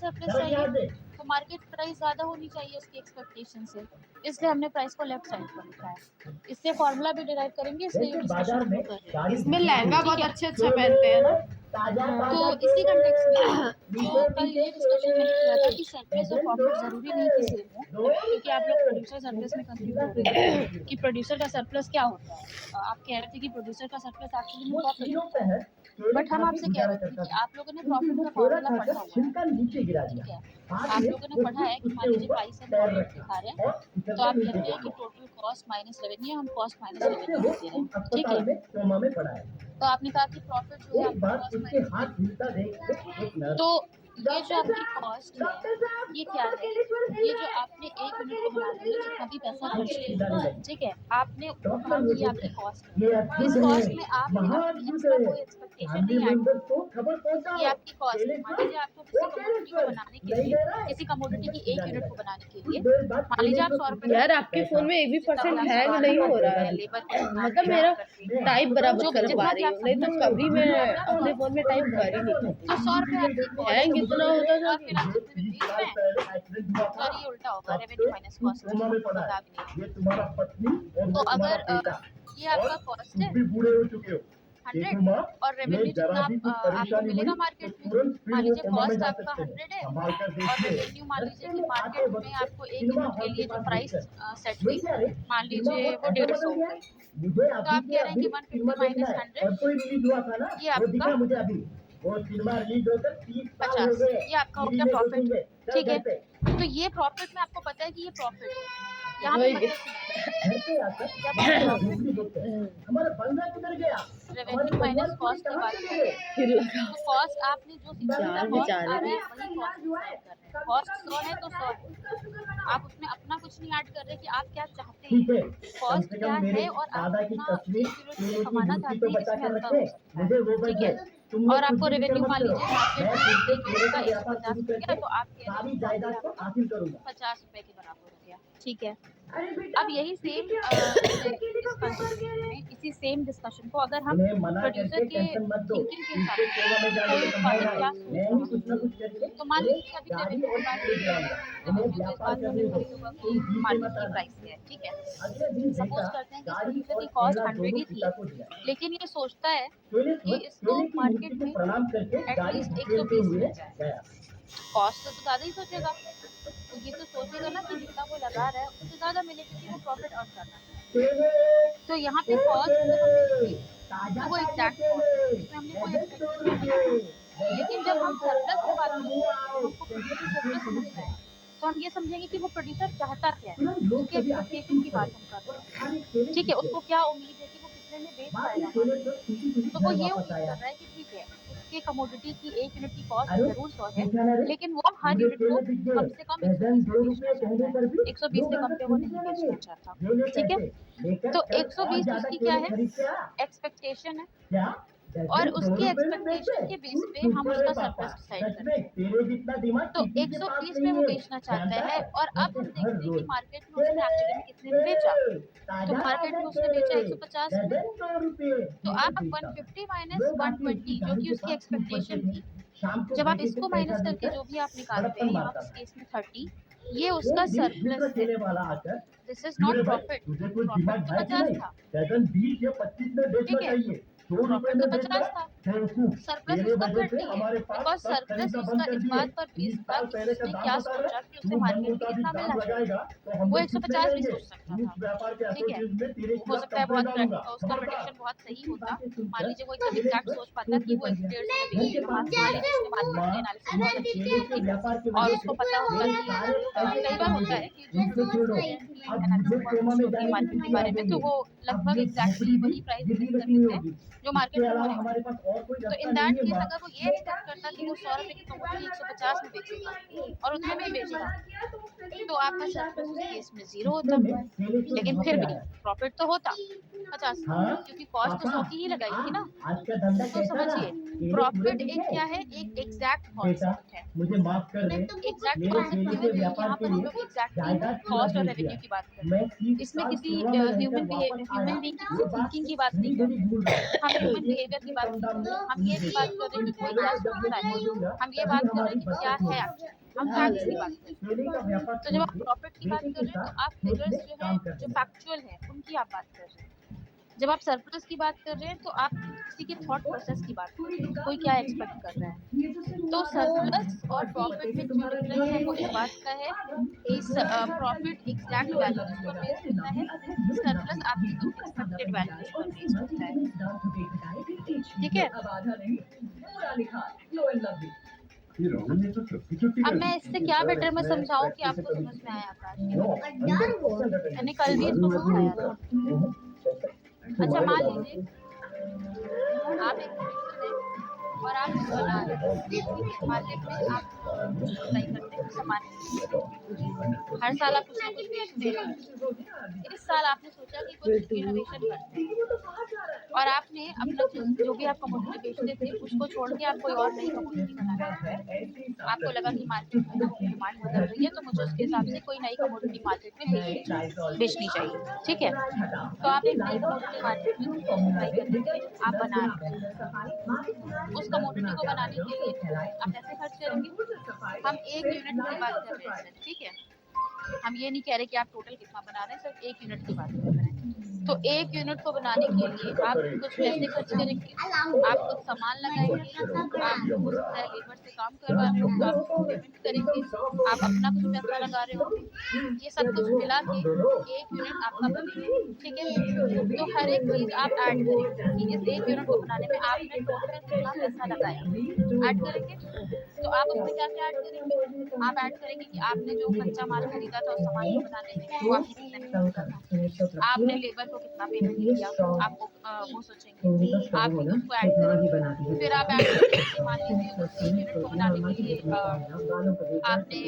से प्लस जरा चाहिए ध्यान दे। तो मार्केट प्राइस ज़्यादा होनी चाहिए उसकी एक्सपेक्टेशन से, इसलिए हमने प्राइस को लेफ्ट साइड पर लिखा है। इससे फॉर्मूला भी डिराइव करेंगे, इसलिए देखिए ये बाजार डिस्कशन में कर रहे हैं। गाड़ी इसमें लहंगा बहुत ठीक है। अच्छे अच्छे पहनते हैं ना। ताजा तो इसी कंटेक्स्ट में जो कल ये डिस्कशन मैंने किया था कि सरप्लस और प्रॉफिट ज़रूरी नहीं कि सेम हो, क्योंकि आप लोग प्रोड्यूसर सरप्लस में कंफ्यूज हो रहे हैं कि प्रोड्यूसर का सरप्लस क्या होता है। आप कह रहे थे कि प्रोड्यूसर का सरप्लस एक्चुअली में प्रॉफिट होता है, बट हम आपसे कह रहे थे कि आप लोगों ने प्रॉफिट का फॉर्मूला पढ़ा हुआ है, छिलका नीचे गिरा ठीक दिया। है। आप लोगों ने पढ़ा है कि मान लीजिए प्राइस एंड प्रॉफिट दिखा रहे हैं, तो आप कहते हैं कि टोटल कॉस्ट माइनस रेवेन्यू, हम कॉस्ट माइनस रेवेन्यू दे रहे हैं, ठीक अस्पताल है। में कोमा में पड़ा है। तो आपने कहा कि प्रॉफिट जो है एक बार आपका उसके कॉस्ट हाथ माइनस, हिलता देख के एक नर्स, तो ये जो आपकी कॉस्ट है ये क्या है, ये जो आपने 1 यूनिट को बनाने में जितना भी पैसा खर्च किया, ठीक है, आपने वो मान ली आपकी कॉस्ट है। ये इस कॉस्ट में आपने अपनी एक्स्ट्रा कोई एक्सपेक्टेशन नहीं ऐड की, को खबर पहुंचा। ये आपकी कॉस्ट है। मान लीजिए आपको किसी कमोडिटी को बनाने के लिए, किसी कमोडिटी की 1 यूनिट को बनाने के लिए, मान लीजिए आप 100 रुपए यार आपके फोन में 1% हैंग नहीं हो रहा है, मतलब मेरा टाइप बराबर कर पा रही हूँ, नहीं तो कभी मैं अपने फोन में टाइप कर ही नहीं पाती। तो 100 रुपए आपकी हैंग इतना होता था और फिर आप जितने भी बीच में, सॉरी उल्टा होगा, रेवेन्यू माइनस कॉस्ट बता भी नहीं। ये तुम्हारा पत्नी और तो वो तुम्हारा अगर बेटा, ये आपका कॉस्ट है तुम भी बूढ़े हो चुके हो। 100 और रेवेन्यू जितना आपको मिलेगा मार्केट में, मान लीजिए कॉस्ट आपका 100 है और रेवेन्यू मान लीजिए कि मार्केट में आपको 1 यूनिट के लिए जो प्राइस सेट हुई, मान लीजिए वो 150 हो गई, तो आप कह रहे हैं कि 150 माइनस 100 ये आपका मुझे अभी वो सिनेमा रिलीज होकर 30 साल हो 50, गए। ये आपका हो गया प्रॉफिट, ठीक है। तो ये प्रॉफिट में आपको पता है कि ये प्रॉफिट है, यहाँ पे मतलब घर पे आकर बिजली देखते हैं, हमारा बंदा किधर गया? रेवेन्यू माइनस कॉस्ट की बात करें तो कॉस्ट आपने जो जितना कॉस्ट आ रहा है वही कॉस्ट कॉस्ट 100 है तो 100 है, आप उसमें अपना कुछ नहीं ऐड कर रहे कि आप क्या चाहते ठीक हैं, है, कॉस्ट क्या है और आप दादा की कितना तस्वीर 1 किलो से कमाना चाहते हैं, बचा इसमें कर अंतर हो रखे, सकता मुझे वो है, ठीक है। तुम और आपको रेवेन्यू मान लीजिए मार्केट में 1 यूनिट का 150 हो गया, तो आप कह रहे सारी हैं जायदाद को हासिल करूंगा। 50 रुपए के बराबर हो गया, ठीक है। अब यही सेम इस कंसेप्ट में इसी सेम डिस्कशन को अगर हम उन्हें मना प्रोड्यूसर करके के टेंशन मत दो, थिंकिंग के इसके सेवा में हिसाब जाने से कोई की उत्पादक संभावना क्या है। सोच मैं रहा ही कुछ न कुछ करके है, तो मान लीजिए अभी गाड़ी रेवेन्यू और की बात खरीद करें, जाऊंगा। रेवेन्यू उन्हें के व्यापार बाद करने हमें दो, होगा तुम कि बीच में मार्केट मत की आना। प्राइस है, ठीक है। अगले दिन सपोज देखा करते हैं कि गाड़ी प्रोड्यूसर और की कॉस्ट केला 100 ही दोनों थी, पिता को दिया। लेकिन ये सोचता है केले कि इसको केले की मूर्ति मार्केट को में प्रणाम करके गाड़ी एटलीस्ट धकेलते 120 हुए मिल जाए, गया। कॉस्ट तो ज़्यादा ही सोचेगा, तो ये तो सोचेगा ना कि जितना वो लगा रहा है उससे ज़्यादा मिले क्योंकि वो प्रॉफिट अर्न करना है। तो यहाँ पे कॉस्ट जब हमने लिखी तो वो एग्जैक्ट कॉस्ट उसमें हमने कोई एक्सपेक्टेशन नहीं लगाई, लेकिन जब हम सरप्लस की बात करते हैं तो हमको प्रोड्यूसर सरप्लस समझना है, तो हम ये समझेंगे कि वो प्रोड्यूसर चाहता क्या है, उसकी एक्सपेक्टेशन की बात हम कर रहे हैं, ठीक है। उसको क्या उम्मीद है कि वो कितने में बेच पाएगा मार्केट, तो वो ये उम्मीद कर रहा है कि ठीक है उसके कमोडिटी की 1 यूनिट की कॉस्ट जरूर 100 है, लेकिन वो हर यूनिट को कम से कम 120 पे बेचना चाहता है, 120 से कम पे वो नहीं बेचना चाहता, ठीक है। तो 120 उसकी क्या है, एक्सपेक्टेशन है, और उसकी एक्सपेक्टेशन के बेस पे हम उसका सरप्लस डिसाइड करते हैं। तो 120 पे वो बेचना चाहता है और अब हम देखते हैं कि मार्केट में उसने एक्चुअली में कितने में बेचा, तो मार्केट में उसने बेचा 150 में, तो आप 150 माइनस 120 जो कि उसकी एक्सपेक्टेशन थी, जब आप इसको माइनस करके जो भी आप निकालते हैं, यहाँ इस केस में 30, ये उसका सरप्लस है, this is not profit, profit तो 50 था, ठीक है, प्रॉफिट तो 50 था, सरप्लस उसका 30 है, बिकॉज सरप्लस उसका इस बात पर बेस्ड था कि उसने क्या सोचा कि उसे मार्केट में कितना मिलना चाहिए, वो 150 भी सोच सकता था, ठीक है। हो सकता है उसका प्रेडिक्शन बहुत सही होता, मान लीजिए वो एकदम एग्जैक्ट सोच पाता कि वो 150 में बेचेगा, मान लीजिए उसने मार्केट एनालिसिस बहुत अच्छी की और उसको पता होगा कि कई बार होता है कि जो एनालिसिस बहुत अच्छी होती है मार्केट के बारे में, तो वो लगभग एग्जैक्टली वही प्राइस फिक्स कर देते हैं जो मार्केट में होने वाला है। तो इन दैट केस अगर वो ये एक्सपेक्ट करता कि वो 100 रुपए की कमोडिटी 150 में बेचेगा और उतने में ही बेचेगा, तो आपका सरप्लस उस केस में 0 होता, लेकिन फिर भी प्रॉफिट तो होता 50, क्योंकि कॉस्ट तो 100 की ही लगाई थी ना। तो समझिए प्रॉफिट एक क्या है, एक एग्जैक्ट कॉन्सेप्ट है, एग्जैक्ट कॉन्सेप्ट ये है कि यहाँ पर हम लोग एग्जैक्टली कॉस्ट और रेवेन्यू की बात कर रहे हैं, इसमें किसी ह्यूमन बीइंग की किसी थिंकिंग की बात नहीं कर रहे, हम ह्यूमन बिहेवियर की बात नहीं कर रहे, हम ये भी बात कर रहे हैं कि कोई क्या सोचता है, हम ये बात कर रहे हैं कि क्या है एक्चुअली, हम हाँ, फैक्ट्स की बात कर रहे चोरी का व्यापार हैं। तो जब आप प्रॉफिट की बात कर रहे हैं तो आप फिगर्स जो है जो फैक्चुअल है उनकी आप बात कर रहे हैं। जब आप सरप्लस की बात कर रहे हैं तो आप किसी के थॉट प्रोसेस की बात कर रहे हैं, कोई क्या एक्सपेक्ट कर रहा है। तो सरप्लस और प्रॉफिट में जो डिफरेंस है वो इस बात का है कि प्रॉफिट एग्जैक्ट वैल्यूज पर बेस्ड होता है, सरप्लस आपकी कुछ एक्सपेक्टेड वैल्यूज पर बेस्ड होता है। ठीक है, अब मैं इससे क्या बेटर मैं समझाऊं कि आपको समझ में आया आकाश। मैंने कल भी इसको समझाया था। अच्छा मान लीजिए आप एक प्रोड्यूसर हैं और आप कुछ बना रहे हैं, ठीक है, मार्केट में आप सप्लाई करते हैं सामान, हर साल आप कुछ ना कुछ बेचते हैं। इस साल आपने सोचा कि कुछ इनोवेशन करते हैं और आपने अपना जो भी आप कमोडिटी बेचते थे उसको छोड़ के आप कोई और नई कमोडिटी बनाना है। आपको लगा कि मार्केट में डिमांड बदल रही है तो मुझे उसके हिसाब से कोई नई कमोडिटी मार्केट में बेचनी चाहिए, ठीक है। तो आप एक नई कमोडिटी मार्केट में सप्लाई करने के लिए आप बना रहे हैं। उस कमोडिटी को बनाने के लिए आप पैसे खर्च करेंगे। हम एक यूनिट की बात कर रहे हैं, ठीक है, हम ये नहीं कह रहे कि आप टोटल कितना बना रहे हैं, सिर्फ एक यूनिट की बात कर रहे हैं। तो एक यूनिट को बनाने के लिए आप कुछ पैसे खर्च करेंगे, आप कुछ सामान लगाएंगे, आप हो सकता है लेबर से काम करवा रहे हो, आप पेमेंट करेंगे, आप अपना कुछ पैसा लगा रहे हो, ये सब कुछ मिला के एक यूनिट आपका बनेगा, ठीक है। तो हर एक चीज आप ऐड करेंगे कि इस एक यूनिट को बनाने में आपने टोटल कितना पैसा लगाया, ऐड करेंगे। तो आप उसमें क्या क्या ऐड करेंगे, आप ऐड करेंगे कि आपने जो कच्चा माल खरीदा था उस सामान को बनाने में वो आपने कितने में खरीदा था, आपने लेबर को कितना पेमेंट किया, आपको वो सोचेंगे, आप उसको ऐड करेंगे। फिर आप ऐड करेंगे कि मान लीजिए उस एक यूनिट को बनाने के लिए आपने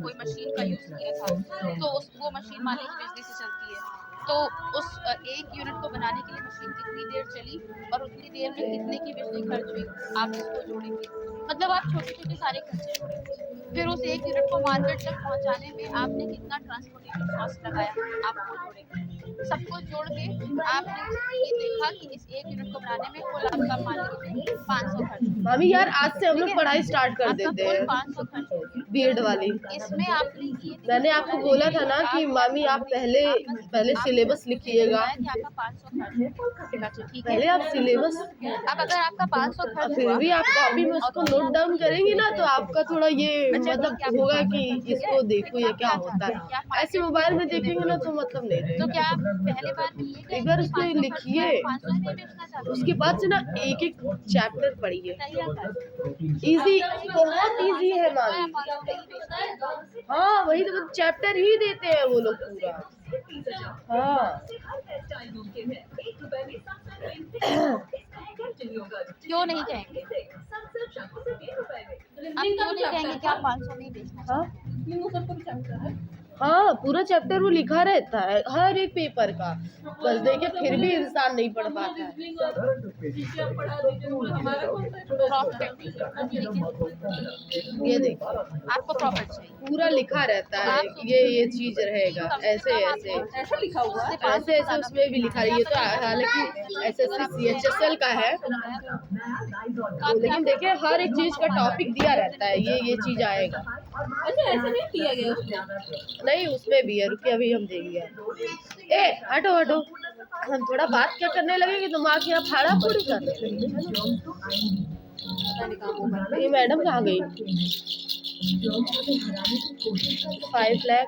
कोई मशीन का यूज किया था, तो वो मशीन मान लीजिए बिजली से चलती है, तो उस एक यूनिट को बनाने के लिए मशीन कितनी देर चली और उतनी देर में कितने की बिजली खर्च हुई, आप इसको जोड़ेंगे। मतलब आप छोटे छोटे सारे खर्चे जोड़ेंगे। फिर उस एक यूनिट को मार्केट तक पहुंचाने में आपने कितना ट्रांसपोर्टेशन कॉस्ट लगाया, आप वो जोड़ेंगे। सब कुछ जोड़ के आपने ये देखा कि इस एक यूनिट को बनाने में कुल आपका मान लीजिए 500 खर्च हुआ। मामी यार आज से हम लोग ठीक है? पढ़ाई स्टार्ट कर आपका देते कुल हैं 500 खर्च हो गया। बीएड वाली। इसमें आपने ये मैंने आपको बोला था ना कि मामी आप पहले सिलेबस लिखिएगा, कि आपका 500 खर्च हुआ, ठीक है। पहले आप सिलेबस, अब अगर आपका 500 खर्च फिर हुआ भी आप कॉपी में उसको नोट डाउन करेंगी ना तो आपका थोड़ा ये मतलब होगा कि इसको देखो ये क्या होता है। ऐसे मोबाइल में देखेंगे ना तो मतलब नहीं तो रहेगा। क्या आप पहले बार में ये एक बार उसको लिखिए, 500 में बेचना चाहते उसके बाद से ना एक एक चैप्टर पढ़िए। हैं? इजी, बहुत इजी है मामी। हाँ वही तो चैप्टर ही देते हैं वो लोग पूरा। हाँ क्यों नहीं कहेंगे, आप क्यों नहीं कहेंगे कि आप 500 में ही बेचना चाहते हैं? हाँ पूरा चैप्टर वो लिखा रहता है हर एक पेपर का, बस देखिए फिर भी इंसान नहीं पढ़ पाता है। ये देखिए आपको प्रॉफिट चाहिए, पूरा लिखा रहता है, ये चीज रहेगा, ऐसे ऐसे ऐसे ऐसे उसमें भी लिखा है। ये तो हालांकि SSC CHSL का है, लेकिन देखिए हर एक चीज का टॉपिक दिया रहता है, ये चीज आएगा। अच्छा ऐसे नहीं किया गया उसमें? नहीं उसमें भी है, रुकिए अभी हम देंगे। ए हटो हटो, हम थोड़ा बात क्या करने लगेंगे दिमाग यहाँ फाड़ा पूरी करने लगेंगे। ये मैडम कहाँ गई? 5 लाख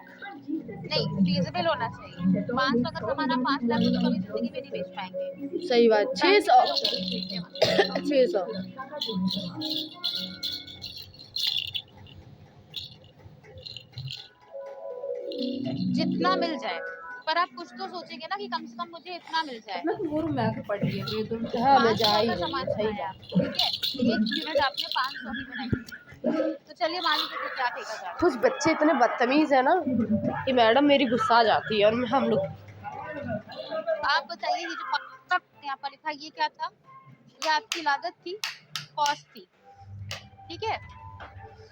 नहीं फीजिबल होना चाहिए। 500 का सामान आप 5 लाख तो कभी जिंदगी में नहीं बेच पाएंगे। सही बात। 600 जितना मिल जाए, पर आप कुछ तो सोचेंगे ना कि कम से कम मुझे इतना मिल जाए। वो रूम में आके पढ़ लिए ये तो। हाँ मैं जा ही 500 का सामान सही बनाया, बात। ठीक है, एक यूनिट आपने 500 की बनाई, तो चलिए मान लीजिए कि क्या ठेका जा रहा कुछ बच्चे इतने बदतमीज है ना कि मैडम मेरी गुस्सा आ जाती है। और हम लोग है। आप बताइए ये जो पक्का यहाँ पर लिखा ये क्या था? ये आपकी लागत थी, कॉस्ट थी, ठीक है।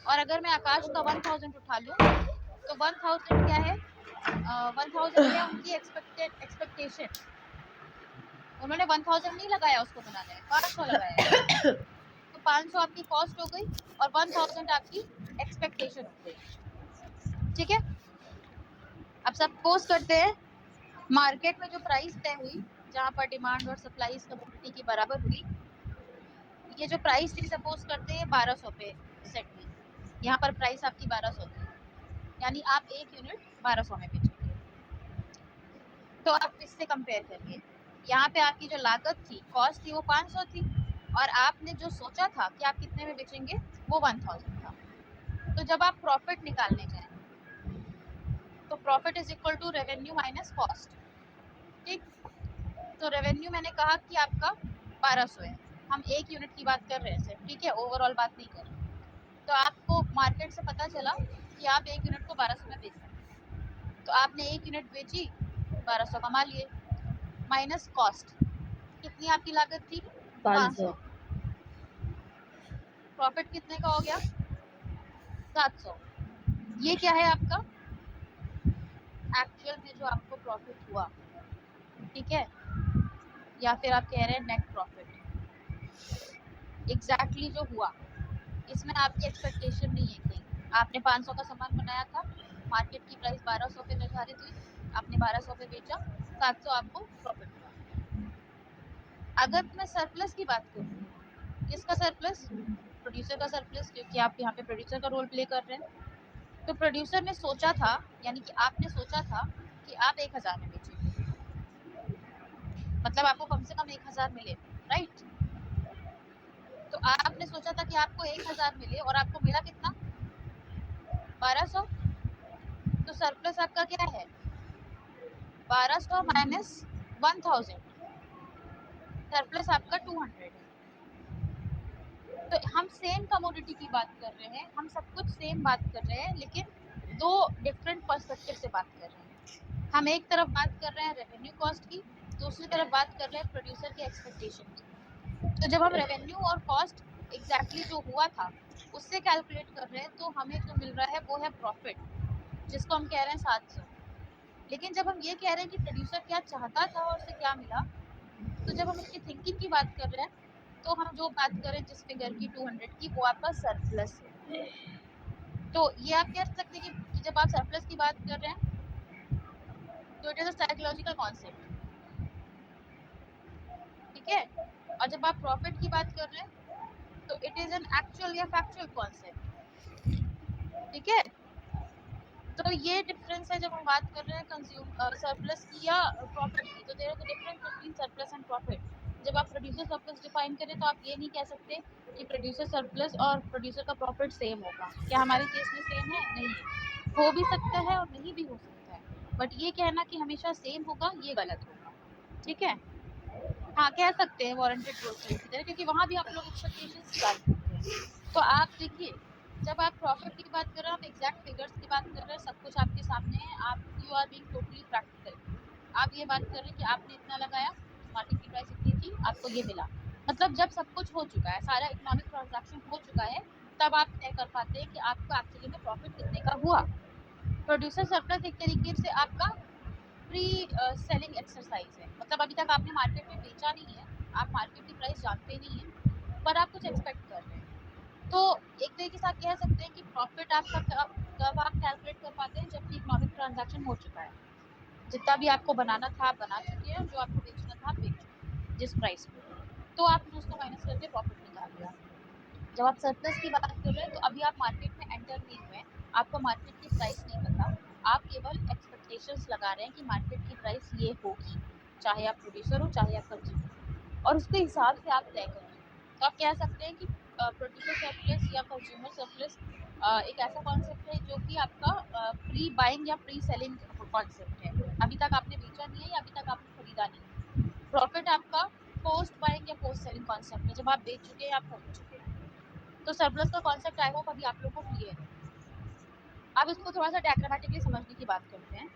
और अगर मैं आकाश का 1000 उठा लूँ तो 1000 क्या है? 1000 क्या उनकी एक्सपेक्टेशन, उन्होंने 1000 नहीं लगाया उसको बनाने में, 500 लगाया। तो 500 आपकी कॉस्ट हो गई और 1000 आपकी एक्सपेक्टेशन होती है, ठीक है। अब सपोज करते हैं मार्केट में जो प्राइस तय हुई, जहाँ पर डिमांड और सप्लाई इस कमोडिटी की बराबर हुई, ये जो प्राइस थी सपोज करते हैं 1200 पे सेट हुई, यहाँ पर प्राइस आपकी 1200 थी, यानी आप एक यूनिट 1200 में बेचोगे। तो आप इससे कंपेयर करिए, यहाँ पे आपकी जो लागत थी, कॉस्ट थी, वो 500 थी, और आपने जो सोचा था कि आप कितने में बेचेंगे वो 1000 था। तो जब आप प्रॉफिट निकालने जाएं तो profit is equal to revenue minus cost, ठीक। तो रेवेन्यू मैंने कहा कि आपका 1200 है, हम एक यूनिट की बात कर रहे हैं सिर्फ, ठीक है, ओवरऑल बात नहीं कर रहे। तो आपको मार्केट से पता चला कि आप एक यूनिट को 1200 में बेच सकते हैं, तो आपने एक यूनिट बेची, 1200 कमा लिए, माइनस कॉस्ट, कितनी आपकी लागत थी 500। प्रॉफिट कितने का हो गया 700। ये क्या है आपका एक्चुअल में जो आपको प्रॉफिट हुआ, ठीक है, या फिर आप कह रहे हैं नेट प्रॉफिट, एग्जैक्टली जो हुआ। इसमें आपकी एक्सपेक्टेशन नहीं है कि आपने 500 का सामान बनाया था, मार्केट की प्राइस 1200 पे निर्धारित हुई, आपने 1200 पे बेचा, 700 आपको प्रॉफिट हुआ। अगर मैं सरप्लस की बात करूँ, किसका सरप्लस, प्रोड्यूसर का सरप्लस, क्योंकि आप यहाँ पे प्रोड्यूसर का रोल प्ले कर रहे हैं। तो प्रोड्यूसर ने सोचा था, यानी कि आपने सोचा था कि आप 1000 में बेचेंगे, मतलब आपको कम से कम 1000 मिले, राइट। तो आपने सोचा था कि आपको 1000 मिले और आपको मिला कितना 1200। तो सरप्लस आपका क्या है 1200 माइनस 1000, सरप्लस आपका 200 है। तो हम सेम कमोडिटी की बात कर रहे हैं, हम सब कुछ सेम बात कर रहे हैं, लेकिन दो डिफरेंट पर्सपेक्टिव से बात कर रहे हैं। हम एक तरफ बात कर रहे हैं रेवेन्यू कॉस्ट की, दूसरी तरफ बात कर रहे हैं प्रोड्यूसर की एक्सपेक्टेशन की। तो जब हम रेवेन्यू और कॉस्ट एग्जैक्टली जो हुआ था उससे कैलकुलेट कर रहे हैं, तो हमें जो मिल रहा है वो है प्रॉफिट, जिसको हम कह रहे हैं 700। लेकिन जब हम ये कह रहे हैं कि प्रोड्यूसर क्या चाहता था और उसे क्या मिला, तो जब हम इसकी थिंकिंग की बात कर रहे हैं, तो हम जो बात करें जिस फिगर की 200 की, वो आपका सरप्लस है। तो ये आप कह सकते हैं कि जब आप सरप्लस की बात कर रहे हैं तो it is a psychological concept, ठीक है। और जब आप प्रॉफिट की बात कर रहे हैं तो इट इज एन एक्चुअल या फैक्चुअल कॉन्सेप्ट, ठीक है। तो ये डिफरेंस है जब हम बात कर रहे हैं कंज्यूम सरप्लस की या प्रॉफिट की। तो there is a difference between surplus and profit. जब आप प्रोड्यूसर सरप्लस डिफाइन करें तो आप ये नहीं कह सकते कि प्रोड्यूसर सरप्लस और प्रोड्यूसर का प्रॉफिट सेम होगा। क्या हमारे केस में सेम है? नहीं है, हो भी सकता है और नहीं भी हो सकता है, बट ये कहना कि हमेशा सेम होगा ये गलत होगा, ठीक है। हाँ, कह सकते हैं वारंटेड ग्रोथ रेट की तरह, क्योंकि वहाँ भी आप लोग एक्सपेक्टेशंस डाल सकते हैं। तो आप देखिए, जब आप प्रॉफिट की बात कर रहे हैं, आप एग्जैक्ट फिगर्स की बात कर रहे हैं, सब कुछ आपके सामने है, आप you are being totally practical. आप ये बात कर रहे हैं कि आपने इतना लगाया, मार्केट की प्राइस इतनी थी, आपको ये मिला। मतलब जब सब कुछ हो चुका है, सारा इकोनॉमिक ट्रांजैक्शन हो चुका है, तब आप तय कर पाते हैं कि आपका एक्चुअली में प्रॉफिट कितने का हुआ। प्रोड्यूसर सरप्लस एक तरीके से आपका प्री सेलिंग एक्सरसाइज है, मतलब अभी तक आपने मार्केट में बेचा नहीं है, आप मार्केट की प्राइस जानते नहीं है, पर आप कुछ एक्सपेक्ट कर रहे हैं। तो एक तरीके से आप कह सकते हैं कि प्रॉफिट आपका कब आप कैलकुलेट कर पाते हैं, जबकि इकोनॉमिक ट्रांजैक्शन हो चुका है, जितना भी आपको बनाना था आप बना चुके हैं, जो आपको बेचना था आप बेच चुके हैं जिस प्राइस पे, तो आपने उसको माइनस करके प्रॉफिट निकाल लिया। जब आप सरप्लस की बात कर रहे हैं तो अभी आप मार्केट में एंटर नहीं हुए, आपको मार्केट की प्राइस नहीं पता, आप केवल एक्सपेक्टेशंस लगा रहे हैं कि मार्केट की प्राइस ये होगी, चाहे आप प्रोड्यूसर हो चाहे आप कंज्यूमर, और उसके हिसाब से आप तय करें। तो आप कह सकते हैं कि प्रोड्यूसर सरप्लस या कंज्यूमर सरप्लस एक ऐसा कॉन्सेप्ट है जो कि आपका प्री बाइंग या प्री सेलिंग कॉन्सेप्ट है। अभी तक आपने बेचा नहीं है या अभी तक आपने खरीदा नहीं है। प्रॉफिट आपका पोस्ट बाइंग या पोस्ट सेलिंग कॉन्सेप्ट है, जब आप बेच चुके हैं, आप खरीद चुके हैं। तो सरप्लस का कॉन्सेप्ट आई होप अभी आप लोगों को क्लियर है। अब इसको थोड़ा सा डायग्रामेटिकली समझने की बात करते हैं।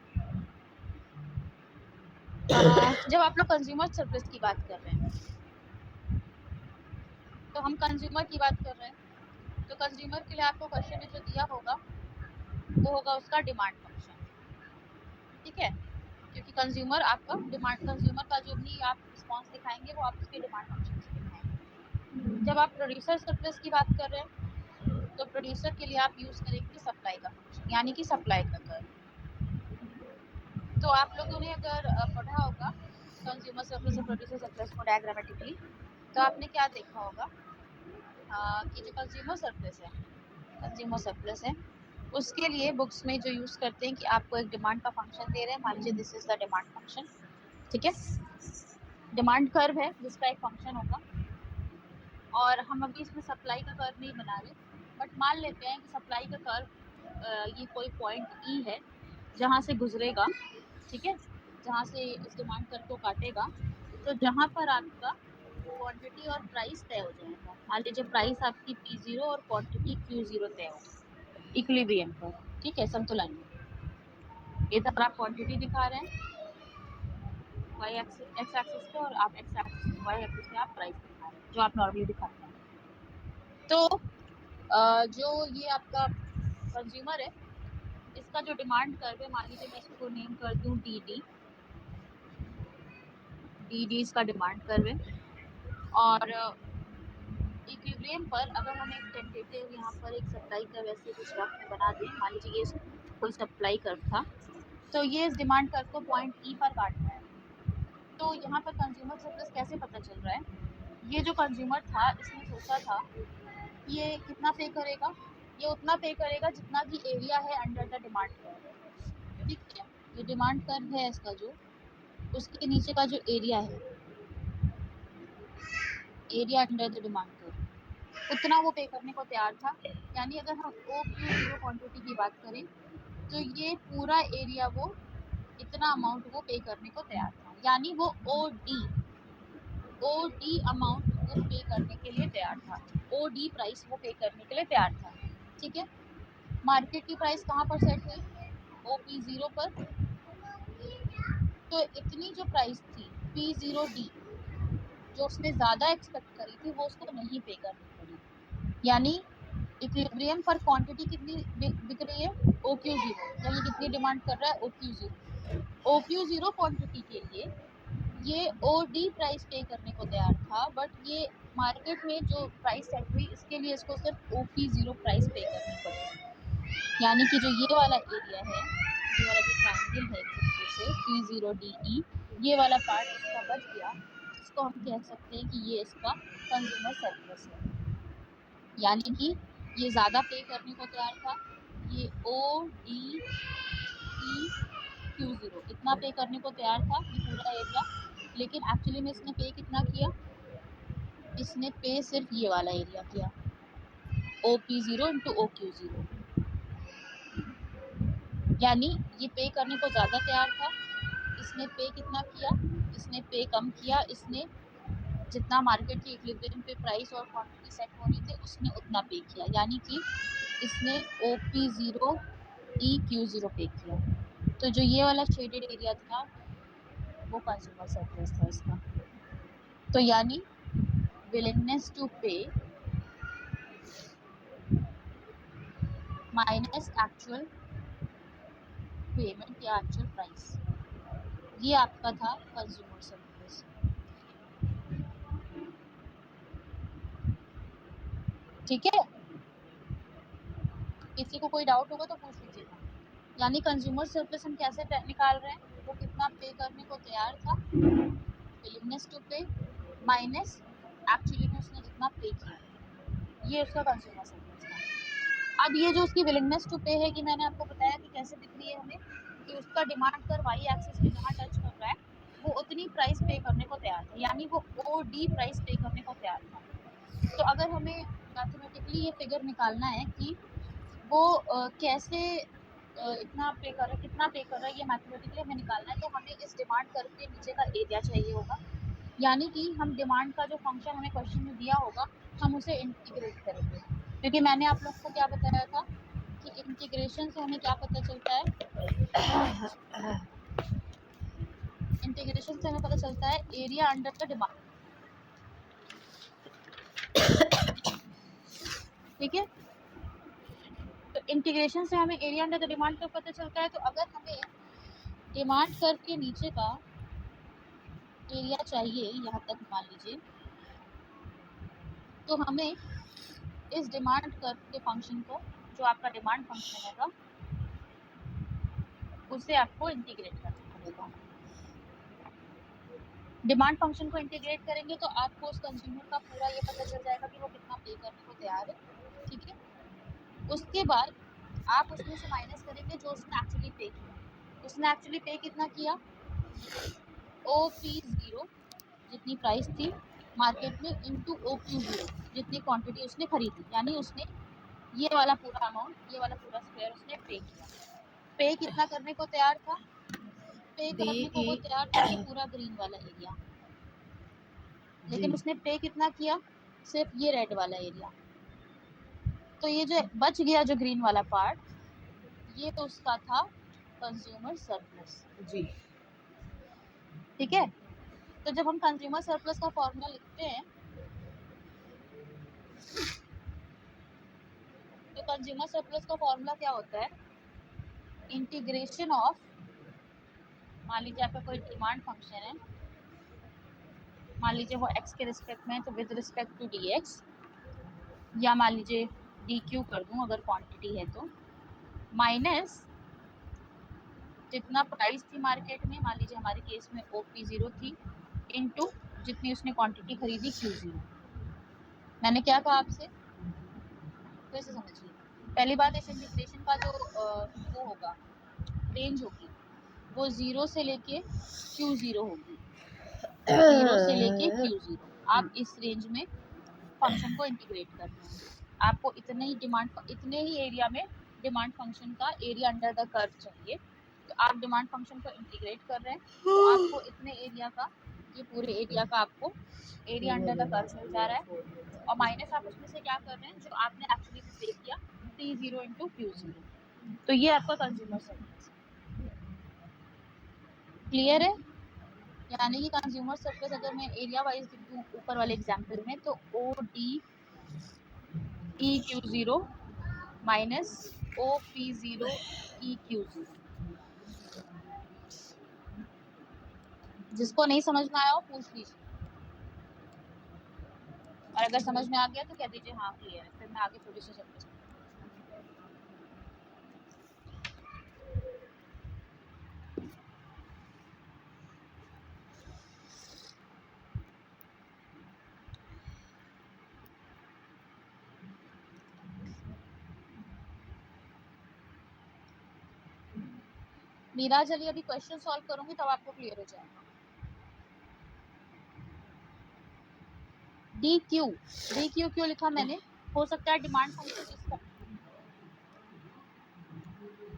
जब आप लोग कंज्यूमर सरप्लस की बात कर रहे हैं, तो हम कंज्यूमर की बात कर रहे हैं, तो कंज्यूमर के लिए आपको क्वेश्चन में जो दिया होगा वो होगा उसका डिमांड फंक्शन, ठीक है, क्योंकि कंज्यूमर आपका डिमांड, कंज्यूमर का जो भी आप रिस्पॉन्स दिखाएंगे वो आप उसके डिमांड फंक्शन से दिखाएंगे। जब आप प्रोड्यूसर सरप्लस की बात कर रहे हैं तो प्रोड्यूसर के लिए आप यूज करेंगे सप्लाई का फंक्शन, यानी कि सप्लाई का कर्व। तो आप लोगों ने अगर पढ़ा होगा कंज्यूमर सरप्लस और प्रोड्यूसर सरप्लस को डायग्रामेटिकली, तो आपने क्या देखा होगा कि जो कंज्यूमर सरप्लस है उसके लिए बुक्स में जो यूज करते हैं कि आपको एक डिमांड का फंक्शन दे रहे हैं, मान लीजिए this is the demand function, ठीक है। डिमांड कर्व है जिसका एक फंक्शन होगा, और हम अभी इसमें सप्लाई का कर्व नहीं बना रहे, बट मान लेते हैं कि सप्लाई का कर्व ये कोई पॉइंट ई है जहाँ से गुजरेगा, ठीक है, जहाँ से इस डिमांड कर्व को काटेगा। तो जहाँ पर आपका क्वांटिटी और प्राइस तय हो जाएगा, मान लीजिए प्राइस आपकी P0 और क्वांटिटी Q0 तय हो इक्विलिब्रियम पर, ठीक है, संतुलन में। ये तब आप क्वांटिटी दिखा रहे हैं y एक्सिस पे, और आप y एक्सिस पे आप प्राइस दिखा रहे हैं, जो आप नॉर्मली दिखाते हैं। तो जो ये आपका कंज्यूमर है, इसका जो डिमांड कर्व है, मान लीजिए मैं इसको नेम कर दूं DD इसका डिमांड कर्व है। और इक्विलिब्रियम पर अगर हम एक टेंटेटिव यहाँ पर एक सप्लाई कर्व ऐसे कुछ रफ बना दें, मान लीजिए ये कोई सप्लाई कर्व था, तो ये इस डिमांड कर्व को पॉइंट ई पर काट रहा है। तो यहाँ पर कंज्यूमर सरप्लस कैसे पता चल रहा है? ये जो कंज्यूमर था इसने सोचा था ये कितना पे करेगा, ये उतना पे करेगा जितना कि एरिया है अंडर द डिमांड कर्व, ठीक है। ये डिमांड कर्व है इसका, जो उसके नीचे का जो एरिया है, area under the demand curve, उतना वो पे करने को तैयार था। यानी अगर हम OQ0 क्वांटिटी की बात करें तो ये पूरा एरिया वो इतना अमाउंट वो पे करने को तैयार था, यानी वो OD अमाउंट वो पे करने के लिए तैयार था, OD प्राइस वो पे करने के लिए तैयार था, ठीक है। मार्केट की प्राइस कहाँ पर सेट हुई? OP0 पर। तो इतनी जो प्राइस थी P0D, जो उसने ज़्यादा एक्सपेक्ट करी थी, वो उसको नहीं पे करनी पड़ी। यानी इक्विलिब्रियम पर क्वांटिटी कितनी बिक रही है? OQ0, यानी कितनी डिमांड कर रहा है? OQ0 क्वांटिटी के लिए ये OD प्राइस पे करने को तैयार था, बट ये मार्केट में जो प्राइस सेट हुई इसके लिए इसको सिर्फ OP0 प्राइस पे करनी पड़ी। यानी कि जो ये वाला एरिया है, ये वाला जो ट्रायंगल है एक तरीके से P0DE, ये वाला पार्ट इसका बच गया, इसको हम कह सकते हैं कि ये इसका कंज्यूमर सरप्लस है। यानी कि ये ज़्यादा पे करने को तैयार था, ये ODEQ0 इतना पे करने को तैयार था, ये पूरा एरिया, लेकिन एक्चुअली में इसने पे कितना किया? इसने पे सिर्फ ये वाला एरिया किया, OP0 इंटू OQ0। यानी ये पे करने को ज़्यादा तैयार था, इसने पे कितना किया? इसने पे कम किया, इसने जितना मार्केट की इक्विलिब्रियम पे प्राइस और क्वांटिटी सेट हो रही थी उसने उतना पे किया, यानी कि इसने OP0EQ0 पे किया। तो जो ये वाला शेडेड एरिया था वो कंज्यूमर सरप्लस था इसका। तो यानी विलिंगनेस टू पे माइनस एक्चुअल पेमेंट या एक्चुअल प्राइस, ये आपका था कंज्यूमर सरप्लस, ठीक है। किसी को कोई डाउट होगा तो पूछ लीजिएगा। यानी कंज्यूमर सरप्लस हम कैसे निकाल रहे हैं? वो कितना पे करने को तैयार था, विलिंगनेस टू पे माइनस एक्चुअली में उसने जितना पे किया, ये उसका कंज्यूमर सरप्लस था। अब ये जो उसकी विलिंगनेस टू पे है कि मैंने आपको बताया कि कैसे दिख रही है हमें, कि उसका डिमांड कर वाई एक्सिस पे जहाँ टच कर रहा है वो उतनी प्राइस पे करने को तैयार था, यानी वो OD प्राइस पे करने को तैयार था। तो अगर हमें मैथमेटिकली ये फिगर निकालना है कि वो कैसे इतना पे कर रहा है, कितना पे कर रहा है, ये मैथमेटिकली हमें निकालना है, तो हमें इस डिमांड कर्व के नीचे का एरिया चाहिए होगा। यानी कि हम डिमांड का जो फंक्शन हमें क्वेश्चन में दिया होगा हम उसे इंटीग्रेट करेंगे, क्योंकि मैंने आप लोग को क्या बताया था कि इंटीग्रेशन से हमें क्या पता चलता है, इंटीग्रेशन से हमें पता चलता है एरिया अंडर द डिमांड, ठीक है। तो इंटीग्रेशन से हमें एरिया अंडर द डिमांड का पता चलता है। तो अगर हमें डिमांड कर्व के नीचे का एरिया चाहिए यहाँ तक मान लीजिए, तो हमें इस डिमांड कर्व के फंक्शन को, जो आपका डिमांड फंक्शन होगा, उसे आपको इंटीग्रेट करना पड़ेगा। डिमांड फंक्शन को इंटीग्रेट करेंगे तो आपको उस कंज्यूमर का पूरा ये पता चल जाएगा कि वो कितना पे करने को तैयार है, ठीक है। उसके बाद आप उसमें से माइनस करेंगे जो उसने एक्चुअली पे किया। उसने एक्चुअली पे कितना किया, OP0 जितनी प्राइस थी मार्केट में इंटू OQ0 जितनी क्वांटिटी उसने खरीदी, यानी उसने ये वाला पूरा अमाउंट, ये वाला पूरा स्क्वायर उसने पे किया। पे कितना करने को तैयार था, पे करने को वो तैयार था ये पूरा ग्रीन वाला एरिया, लेकिन उसने पे कितना किया, सिर्फ ये रेड वाला एरिया। तो ये जो बच गया जो ग्रीन वाला पार्ट, ये तो उसका था कंज्यूमर सरप्लस जी। ठीक है। तो जब हम कंज्यूमर सरप्लस का फॉर्मूला लिखते हैं तो कंज्यूमर सरप्लस का फॉर्मूला क्या होता है, इंटीग्रेशन ऑफ, मान लीजिए आपका कोई डिमांड फंक्शन है, मान लीजिए वो x के रिस्पेक्ट में है तो विद रिस्पेक्ट टू dx, या मान लीजिए dq कर दूं अगर क्वांटिटी है तो, माइनस जितना प्राइस थी मार्केट में, मान लीजिए हमारे केस में OP0 थी, इनटू जितनी उसने क्वांटिटी खरीदी Q0। मैंने क्या कहा आपसे, फिर से समझिए। पहली बात, इस इंटीग्रेशन का जो वो होगा, रेंज होगी, वो 0 से लेके Q0 होगी, 0 से लेके Q0। आप इस रेंज में फंक्शन को इंटीग्रेट कर रहे हैं। आपको इतने ही एरिया में डिमांड फंक्शन का एरिया अंडर द कर्व चाहिए, तो आप डिमांड फंक्शन को इंटीग्रेट कर रहे हैं, तो आपको इतने एरिया का, ये पूरे एरिया का आपको एरिया अंडर द कर्व मिल जा रहा है, और माइनस आप उसमें से क्या कर रहे हैं, जो आपने एक्चुअली में पे किया T0 इंटू Q0। तो ये आपका कंज्यूमर सरप्लस क्लियर है। यानी कि कंज्यूमर सरप्लस अगर मैं एरिया वाइज लिखूं ऊपर वाले एग्जांपल में, तो ODEQ0 माइनस OP0 EQ0। जिसको नहीं समझ में आया हो पूछ लीजिए, और अगर समझ में आ गया तो कह दीजिए हाँ क्लियर है, फिर मैं आगे थोड़ी सी चलती हूँ। मीरा चलिए अभी क्वेश्चन सॉल्व करूंगी तब आपको क्लियर हो जाएगा। DQ क्यों लिखा मैंने, हो सकता है डिमांड फंक्शन इसका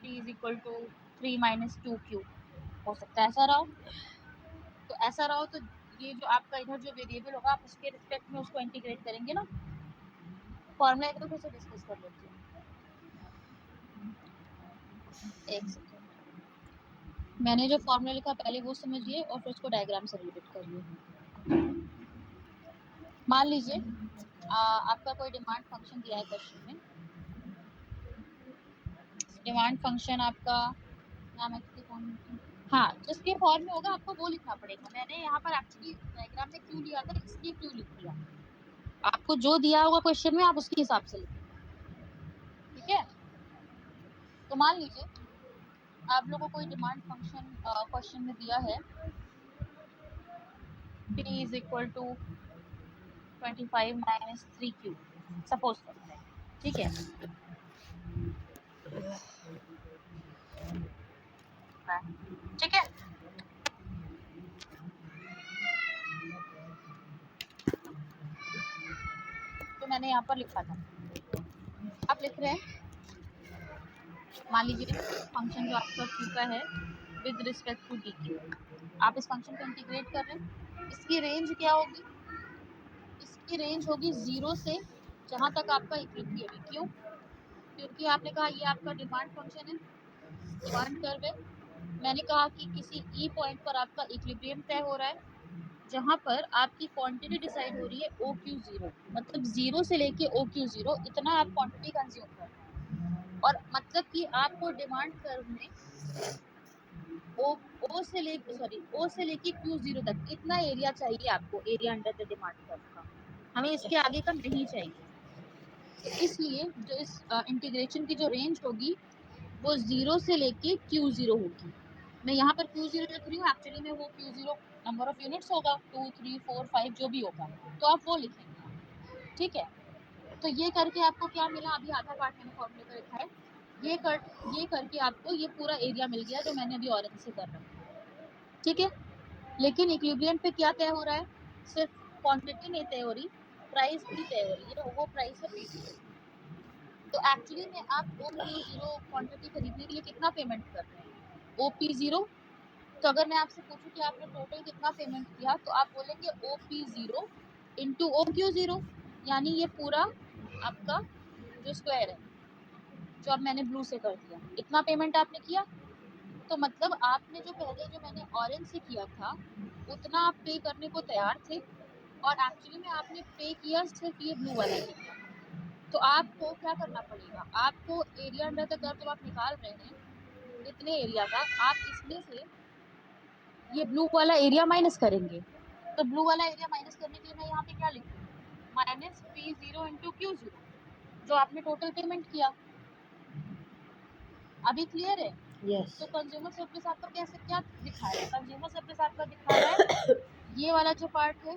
D is equal to 3 minus 2Q, हो सकता है ऐसा रहा हो। तो ऐसा रहा हो तो ये जो आपका इधर जो वेरिएबल होगा आप उसके रिस्पेक्ट में उसको इंटीग्रेट करेंगे ना। फॉर्मूला एक फिर से डिस्कस कर लेते हैं, एक सेकंड। मैंने जो फॉर्मूला लिखा पहले वो समझिए और फिर उसको डायग्राम से रिलेट करिए। मान लीजिए आपका कोई डिमांड फंक्शन दिया है क्वेश्चन में, डिमांड फंक्शन आपका नाम है, हाँ जिसके फॉर्म में होगा आपको वो लिखना पड़ेगा। मैंने यहाँ पर एक्चुअली डायग्राम में क्यों लिया था, इसलिए क्यों लिख दिया, आपको जो दिया होगा क्वेश्चन में आप उसके हिसाब से लिखें, ठीक है। तो मान लीजिए आप लोगों को कोई डिमांड फंक्शन क्वेश्चन में दिया है, P is equal to 25 minus 3Q suppose करते हैं, ठीक है। ठीक है, तो मैंने यहाँ पर लिखा था, आप लिख रहे हैं, मान लीजिए फंक्शन जो आपका Q का है विद रिस्पेक्ट टू DQ, आप इस फंक्शन को इंटीग्रेट कर रहे हैं। इसकी रेंज क्या होगी, इसकी रेंज होगी 0 से जहाँ तक आपका इक्विलिब्रियम है। क्यों, क्योंकि आपने कहा ये आपका डिमांड फंक्शन है, डिमांड कर्व है। मैंने कहा कि किसी ई पॉइंट पर आपका इक्विलिब्रियम तय हो रहा है, जहाँ पर आपकी क्वांटिटी डिसाइड हो रही है OQ0, मतलब 0 से लेके OQ0 इतना आप क्वांटिटी कंज्यूम कर रहे हैं, और मतलब कि आपको डिमांड कर्व में ओ से लेके Q0 तक इतना एरिया चाहिए आपको, area under the demand curve का, हमें इसके आगे का नहीं चाहिए। तो इसलिए जो इस इंटीग्रेशन की जो रेंज होगी वो 0 से लेके Q0 होगी। मैं यहाँ पर Q0 लिख रही हूँ, एक्चुअली में वो Q0 नंबर ऑफ यूनिट्स होगा, 2 3 4 5 जो भी होगा, तो आप वो लिखेंगे। ठीक है, तो ये करके आपको क्या मिला, अभी आधा पार्ट मैंने फॉर्मूले पर लिखा है, ये करके आपको ये पूरा एरिया मिल गया जो मैंने अभी ऑरेंज से कर रखा है। ठीक है, लेकिन इक्विलिब्रियम पे क्या तय हो रहा है, सिर्फ क्वांटिटी नहीं तय हो रही, प्राइस भी तय हो रही है, वो प्राइस है P0। तो एक्चुअली में आप OQ0 क्वांटिटी खरीदने के लिए कितना पेमेंट कर रहे हैं, OP0। तो अगर मैं आपसे पूछूं कि आपने टोटल कितना पेमेंट किया, तो आप बोलेंगे OP0 इंटू OQ0, यानी ये पूरा आपका जो स्क्वायर है, जो अब मैंने ब्लू से कर दिया, इतना पेमेंट आपने किया। तो मतलब आपने जो पहले जो मैंने ऑरेंज से किया था उतना आप पे करने को तैयार थे, और एक्चुअली में आपने पे किया सिर्फ ये ब्लू वाला एरिया। तो आपको क्या करना पड़ेगा, आपको एरिया अंडर द कर्व जब आप निकाल रहे हैं इतने एरिया का, आप इसमें से ये ब्लू वाला एरिया माइनस करेंगे। तो ब्लू वाला एरिया माइनस करने के लिए मैं यहाँ पे क्या लिखूँ, माइनस P0 इंटू Q0, जो आपने टोटल पेमेंट किया। अभी क्लियर है? यस। तो कंज्यूमर सरप्लस आपका कैसे क्या दिखा रहा है, कंज्यूमर सरप्लस आपका दिखा रहा है ये वाला जो पार्ट है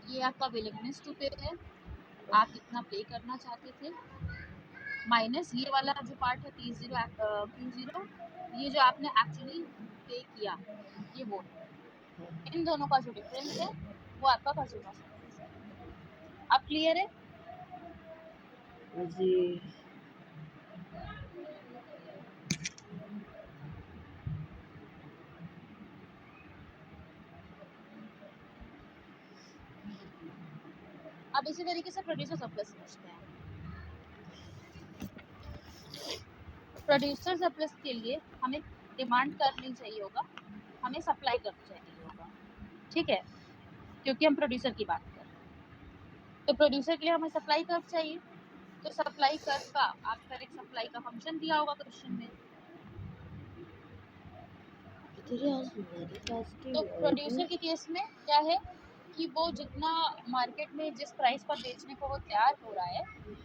ये आपका विलिंगनेस टू पे है, आप कितना पे करना चाहते थे, माइनस ये वाला जो पार्ट है P0 Q0, ये जो आपने एक्चुअली पे किया, ये वो इन दोनों का जो डिफरेंस है वो आपका कंज्यूमर सरप्लस है। अब क्लियर है? जी। अब इसी तरीके से प्रोड्यूसर सरप्लस समझते हैं। प्रोड्यूसर सरप्लस के लिए हमें डिमांड करनी चाहिए होगा, हमें सप्लाई करनी चाहिए होगा। ठीक है, क्योंकि हम प्रोड्यूसर की बात कर रहे हैं, तो प्रोड्यूसर के लिए हमें सप्लाई कर्व चाहिए। तो सप्लाई कर्व का आपका एक सप्लाई का फंक्शन दिया होगा क्वेश्चन में। तो प्रोड्यूसर के केस में क्या है कि वो जितना मार्केट में जिस प्राइस पर बेचने को वो तैयार हो रहा है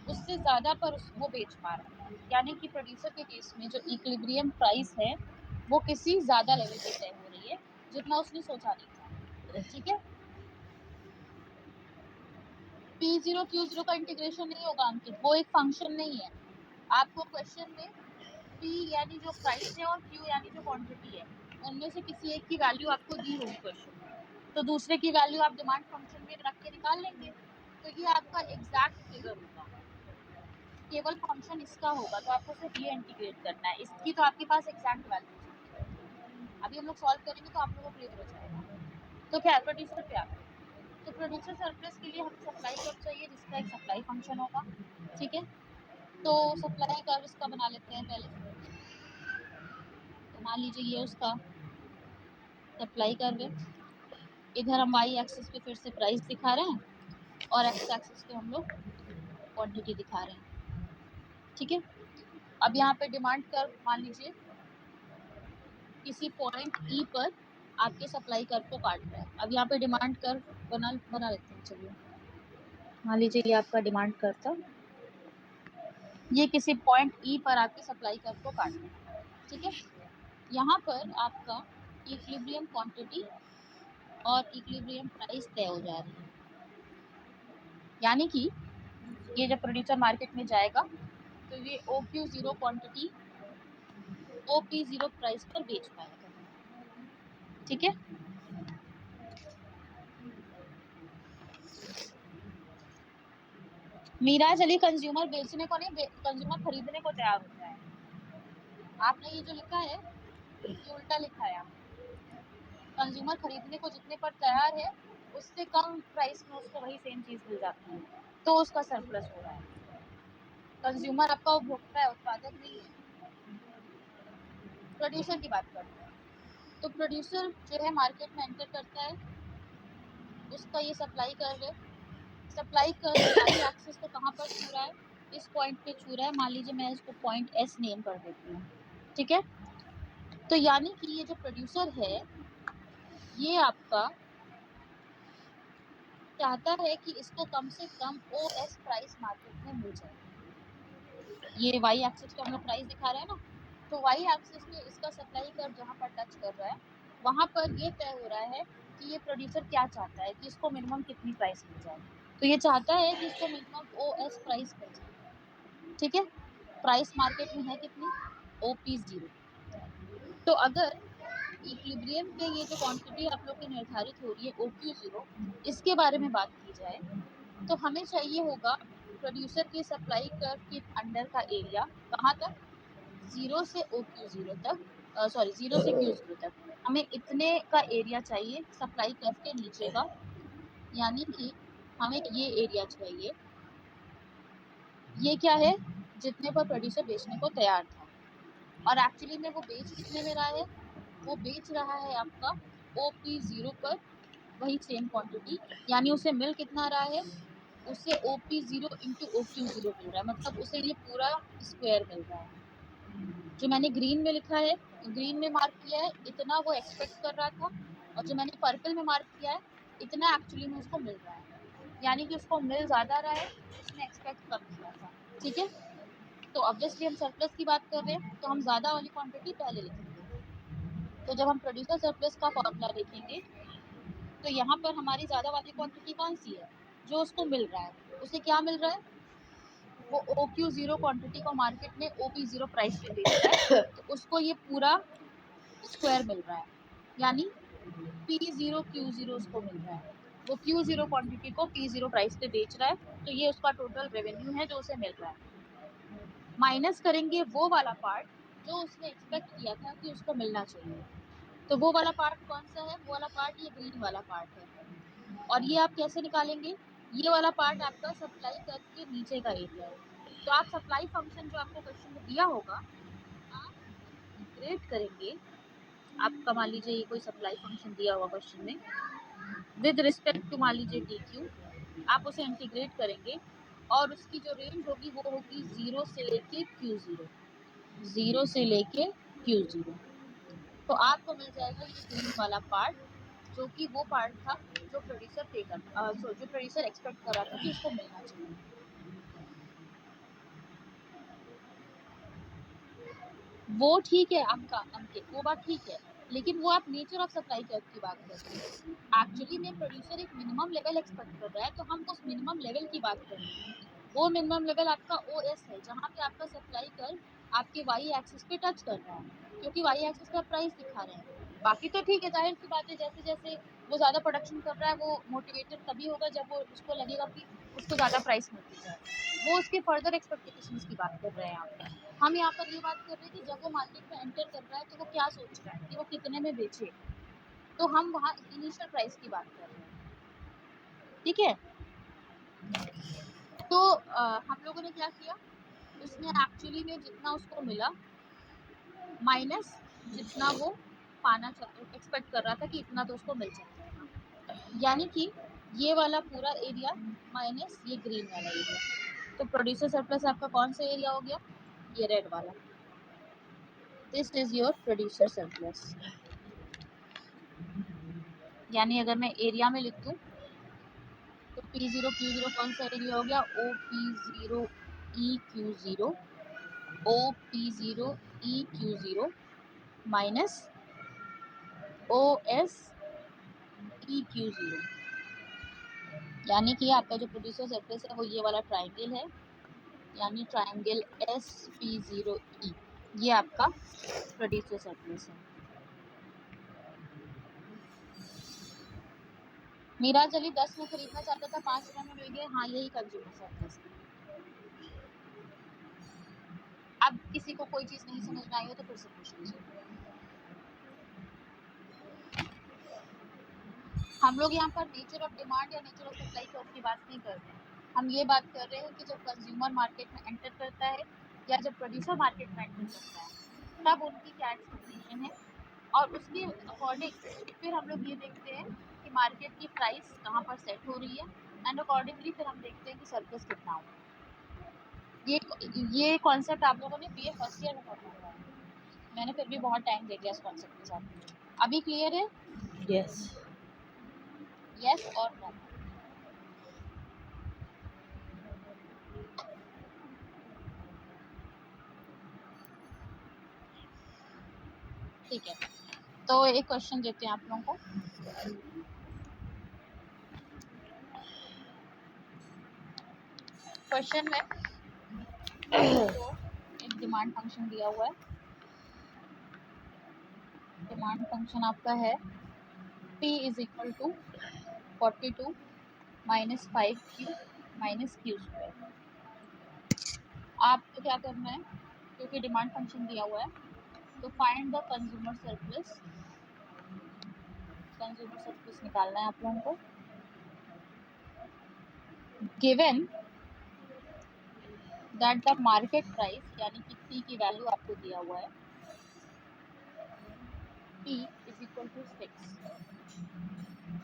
उससे ज़्यादा पर वो बेच पा रहा है, यानी कि प्रोड्यूसर के केस में जो इक्विलिब्रियम प्राइस है वो किसी ज़्यादा लेवल पे तय हो रही है जितना उसने सोचा नहीं था। ठीक है, P0 Q0 का इंटीग्रेशन नहीं होगा अंकित, वो एक फंक्शन नहीं है। आपको क्वेश्चन में P यानी जो प्राइस है और Q यानी जो क्वांटिटी है, उनमें से किसी एक की वैल्यू आपको दी होगी क्वेश्चन में, तो दूसरे की वैल्यू आप डिमांड फंक्शन में रख के निकाल लेंगे, तो ये आपका एग्जैक्ट फिगर होगा, केवल फंक्शन इसका होगा, तो आपको सिर्फ ये इंटीग्रेट करना है, इसकी तो आपके पास एग्जैक्ट वैल्यू है। अभी हम लोग सॉल्व करेंगे तो आप लोगों को क्लियर हो जाएगा। तो क्या प्रोड्यूसर पे आ गए, तो प्रोड्यूसर सरप्लस के लिए हमें सप्लाई कर्व चाहिए जिसका एक सप्लाई फंक्शन होगा। ठीक है, तो सप्लाई कर्व इसका बना लेते हैं पहले। तो मान लीजिए ये उसका सप्लाई कर्व है, इधर हम वाई एक्सिस पे फिर से प्राइस दिखा रहे हैं और एक्स एक्सिस पे हम लोग क्वांटिटी दिखा रहे हैं। ठीक है, अब यहाँ पे डिमांड कर्व मान लीजिए किसी पॉइंट ई पर आपके सप्लाई कर्व को काट रहा है। अब यहाँ पे डिमांड कर्व बना लेते हैं। चलिए मान लीजिए ये आपका डिमांड कर्व था, ये किसी पॉइंट ई पर आपके सप्लाई कर्व को काट रहा है। ठीक है, यहाँ पर आपका इक्विलिब्रियम क्वांटिटी और इक्विलिब्रियम प्राइस तय हो जा रही है, यानी कि ये जब प्रोड्यूसर मार्केट में जाएगा तो ये OQ0 क्वांटिटी OP0 प्राइस पर बेच पाएगा। ठीक है, मीराज अली कंज्यूमर बेचने को नहीं, कंज्यूमर खरीदने को तैयार होता है। आपने ये जो लिखा है ये उल्टा लिखा है, कंज्यूमर खरीदने को जितने पर तैयार है उससे कम प्राइस में उसको वही सेम चीज मिल जाती है, तो उसका सरप्लस हो रहा है। कंज्यूमर आपका उपभोक्ता है, उत्पादक नहीं है। प्रोड्यूसर की बात करते हैं, तो प्रोड्यूसर जो है मार्केट में एंटर करता है, उसका ये सप्लाई कर्व है, सप्लाई कर्व वाई एक्सिस को कहाँ पर छू रहा है, इस पॉइंट पे छू रहा है। मान लीजिए मैं इसको पॉइंट S नेम कर देती हूँ। ठीक है, तो यानी कि ये जो प्रोड्यूसर है ये आपका चाहता है कि इसको कम से कम ओएस प्राइस मार्केट में मिल जाए। ये वाई एक्सिस पे हम लोग प्राइस दिखा रहे हैं ना, तो वाई एक्सिस में इसका सप्लाई कर्व जहाँ पर टच कर रहा है वहाँ पर ये तय हो रहा है कि ये प्रोड्यूसर क्या चाहता है कि इसको मिनिमम कितनी प्राइस मिल जाए। तो ये चाहता है कि इसको मिनिमम ओएस प्राइस मिल जाए, ठीक है। प्राइस मार्केट में है कितनी, ओपी 0। तो अगर इक्विलिब्रियम पे ये जो क्वांटिटी आप लोग की निर्धारित हो रही है OQ0, इसके बारे में बात की जाए तो हमें चाहिए होगा प्रोड्यूसर के सप्लाई कर्व के अंडर का एरिया, कहाँ तक, 0 से OQ0 तक, सॉरी 0 से Q0 तक हमें इतने का एरिया चाहिए सप्लाई कर्व के नीचे का। यानी कि हमें ये एरिया चाहिए, ये क्या है, जितने पर प्रोड्यूसर बेचने को तैयार था। और एक्चुअली में वो बेच कितने में रहा है, वो बेच रहा है आपका OP0 पर वही सेम क्वांटिटी। यानी उसे मिल कितना रहा है, उसे OP0 इंटू OQ0 मिल रहा है, मतलब उसे ये पूरा स्क्वायर मिल रहा है। जो मैंने ग्रीन में लिखा है, ग्रीन में मार्क किया है, इतना वो एक्सपेक्ट कर रहा था, और जो मैंने पर्पल में मार्क किया है, इतना एक्चुअली में उसको मिल रहा है। यानी कि उसको मिल ज़्यादा रहा है, उसने एक्सपेक्ट कम किया था, ठीक है। तो ऑब्वियसली हम सरप्लस की बात कर रहे हैं, तो हम ज़्यादा वाली क्वांटिटी पहले लिखेंगे। तो जब हम प्रोड्यूसर सरप्लस का फॉर्मूला देखेंगे तो यहाँ पर हमारी ज़्यादा वाली क्वांटिटी कौन सी है, जो उसको मिल रहा है। उसे क्या मिल रहा है, वो OQ0 क्वांटिटी को मार्केट में OP0 प्राइस पे बेच रहा है, तो उसको ये पूरा स्क्वायर मिल रहा है। यानी P0 Q0 उसको मिल रहा है, वो Q0 क्वांटिटी को P0 प्राइस पे बेच रहा है, तो ये उसका टोटल रेवेन्यू है जो उसे मिल रहा है। माइनस करेंगे वो वाला पार्ट जो उसने एक्सपेक्ट किया था कि उसको मिलना चाहिए। तो वो वाला पार्ट कौन सा है, वो वाला पार्ट ये ग्रीन वाला पार्ट है। और ये आप कैसे निकालेंगे, ये वाला पार्ट आपका सप्लाई कर्व के नीचे का एरिया है। तो आप सप्लाई फंक्शन जो आपको क्वेश्चन में दिया होगा, आप इंटीग्रेट करेंगे। आपका मान लीजिए ये कोई सप्लाई फंक्शन दिया हुआ क्वेश्चन में विद रिस्पेक्ट टू मान लीजिए DQ, आप उसे इंटीग्रेट करेंगे और उसकी जो रेंज होगी वो होगी 0 से लेके Q0, 0 से लेके Q0। तो आपको मिल जाएगा ये ग्रीन वाला पार्ट, जो कि वो पार्ट था जो प्रोड्यूसर पे कर जो प्रोड्यूसर एक्सपेक्ट कर रहा था कि उसको मिलना चाहिए। वो ठीक है आपका अंकित, वो बात ठीक है, लेकिन वो आप नेचर ऑफ सप्लाई कर्व की बात कर रहे हैं। एक्चुअली में प्रोड्यूसर एक मिनिमम लेवल एक्सपेक्ट कर रहा है, तो हम उस मिनिमम लेवल की बात कर रहे हैं। वो मिनिमम लेवल आपका OS है, जहाँ पे आपका सप्लाई कर्व आपके वाई एक्सिस पे टच कर रहा है, क्योंकि वाई एक्सिस पे आप प्राइस दिखा रहे हैं। बाकी तो ठीक है, जाहिर सी बात है, जैसे जैसे वो ज़्यादा प्रोडक्शन कर रहा है वो मोटिवेटेड तभी होगा जब वो उसको लगेगा कि उसको ज़्यादा प्राइस मिलती जाए। वो उसके फर्दर एक्सपेक्टेशंस की बात कर रहे हैं आप। हम यहाँ पर ये बात कर रहे हैं कि जब वो मार्केट में एंटर कर रहा है तो वो क्या सोच रहा है कि वो कितने में बेचे। तो हम वहाँ इनिशियल प्राइस की बात कर रहे हैं, ठीक है। तो हम लोगों ने क्या किया, उसने एक्चुअली में जितना उसको मिला माइनस जितना वो पाना एक्सपेक्ट कर रहा था कि इतना तो उसको मिल जाएगा। यानी कि ये वाला पूरा एरिया माइनस ये ग्रीन वाला एरिया। तो प्रोड्यूसर सरप्लस आपका कौन सा एरिया हो गया, ये रेड वाला। This is your producer surplus. यानी अगर मैं एरिया में लिख दूं तो P0 Q0 कौन सा एरिया हो गया, OP0 EQ0, OP0 EQ0 minus OS EQ0। यानी कि आपका जो प्रोड्यूसर सरफेस है वो ये वाला ट्राइंगल है, यानी ट्राइंगल SP0E, ये आपका प्रोड्यूसर सरफेस है। मीराज अली 10 में खरीदना चाहता था, 5 रुपए में मिल गया, हाँ यही कंज्यूमर सरप्लस है। अब किसी को कोई चीज नहीं समझ में आई हो तो फिर से पूछ लीजिए। हम लोग यहाँ पर नेचर ऑफ डिमांड या नेचर ऑफ सप्लाई कर्व की बात नहीं कर रहे हैं। हम ये बात कर रहे हैं कि जब कंज्यूमर मार्केट में एंटर करता है या जब प्रोड्यूसर मार्केट में एंटर करता है तब उनकी क्या एक्सपेक्टेशन है, और उसके अकॉर्डिंग फिर हम लोग ये देखते हैं कि मार्केट की प्राइस कहाँ पर सेट हो रही है, एंड अकॉर्डिंगली फिर हम देखते हैं कि सरप्लस कितना हो। ये कॉन्सेप्ट आप लोगों ने BA फर्स्ट ईयर में पढ़ा हुआ है, मैंने फिर भी बहुत टाइम दे दिया इस कॉन्सेप्ट के साथ। अभी क्लियर है, यस। यस और नो? ठीक है, तो एक क्वेश्चन देते हैं आप लोगों को। क्वेश्चन में तो एक डिमांड फंक्शन दिया हुआ है। डिमांड फंक्शन आपका है p is equal to 42 minus 5q minus Q square. आपको क्या करना है, क्योंकि डिमांड फंक्शन दिया हुआ है, तो find the consumer surplus. Consumer surplus निकालना है आप लोगों को। Given that the market price, यानी कि p की वैल्यू आपको दिया हुआ है, p इज इक्वल टू 6।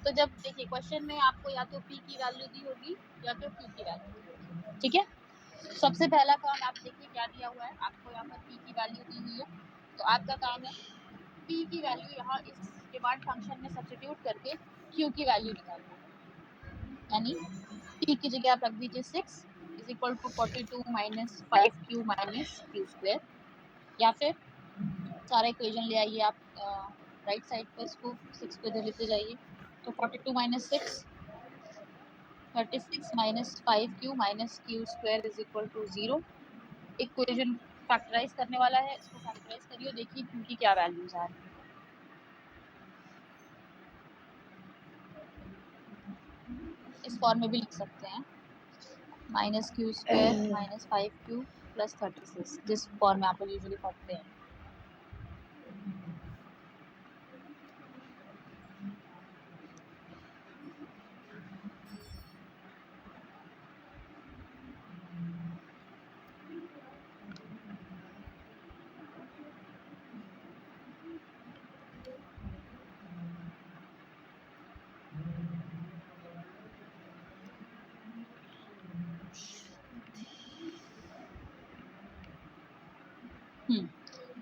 तो जब देखिए क्वेश्चन में आपको या तो p की वैल्यू दी होगी या तो q की वैल्यू दी होगी, ठीक है। सबसे पहला काम आप देखिए क्या दिया हुआ है, आपको यहाँ पर p की वैल्यू दी हुई है, तो आपका काम है p की वैल्यू यहाँ इस डिमांड फंक्शन में सब्स्टिट्यूट करके q की वैल्यू निकालना है। यानी p की जगह आप रख दीजिए 6 is equal to 42 minus 5q minus Q square, या फिर सारा इक्वेशन ले आइए आप राइट साइड पर, इसको 6 पे इधर लेते जाइए, तो 42 minus 6 36 minus 5q minus Q square is equal to 0। Equation factorize करने वाला है, इसको फैक्टराइज करिए, देखिए q की क्या वैल्यूज आ रही है। इस फॉर्म में भी लिख सकते हैं, minus Q square minus 5q plus 36, जिस फॉर्म में आप लोग यूजुअली पढ़ते हैं।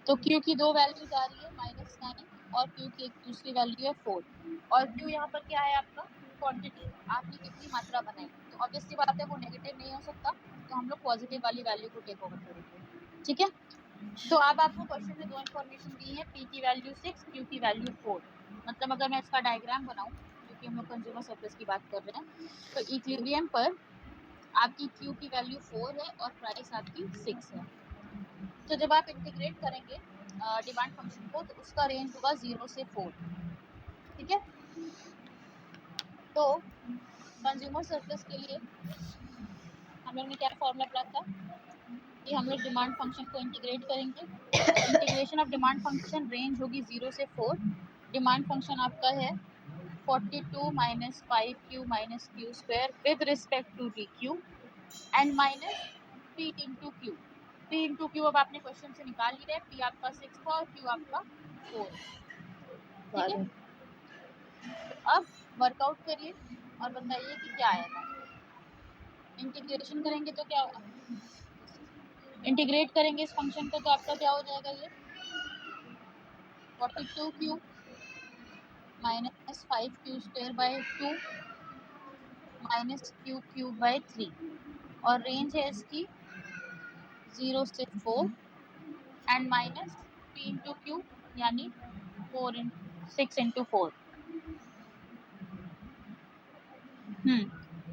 तो q की दो वैल्यूज आ रही है -9 और q की एक दूसरी वैल्यू है 4, और q यहाँ पर क्या है आपका क्वांटिटी, आपने कितनी मात्रा बनाई, तो ऑब्वियसली बात है वो नेगेटिव नहीं हो सकता, तो हम लोग पॉजिटिव वाली वैल्यू को टेक ओवर करेंगे, ठीक है। तो अब आपको क्वेश्चन में दो इन्फॉर्मेशन दी है, p की वैल्यू 6, q की वैल्यू 4। मतलब अगर मैं इसका डायग्राम बनाऊं, क्योंकि हम लोग कंज्यूमर सरप्लस की बात कर रहे हैं, तो इक्विलिब्रियम पर आपकी q की वैल्यू 4 है और प्राइस आपकी 6 है। तो जब आप इंटीग्रेट करेंगे डिमांड फंक्शन को, तो उसका रेंज होगा 0 से 4, ठीक है। तो कंज्यूमर सरप्लस के लिए हम लोग ने क्या फॉर्मूला पढ़ा था कि हम लोग डिमांड फंक्शन को इंटीग्रेट करेंगे, integration of demand function range होगी 0 से 4। डिमांड फंक्शन आपका है 42 minus 5q minus Q square with respect to dq and minus p into Q. p into Q अब आपने क्वेश्चन से निकाल ही रहे, p आपका 6 था और q आपका 4 है, ठीक है। तो अब वर्कआउट करिए और बताइए कि क्या आएगा। इंटीग्रेशन करेंगे तो क्या होगा, इंटीग्रेट करेंगे इस फंक्शन को, तो आपका क्या हो जाएगा, ये 42q minus 5q square by 2 minus Q cube by 3, और रेंज है इसकी 0 से 4 and minus p into Q, यानी 6 इंटू 4।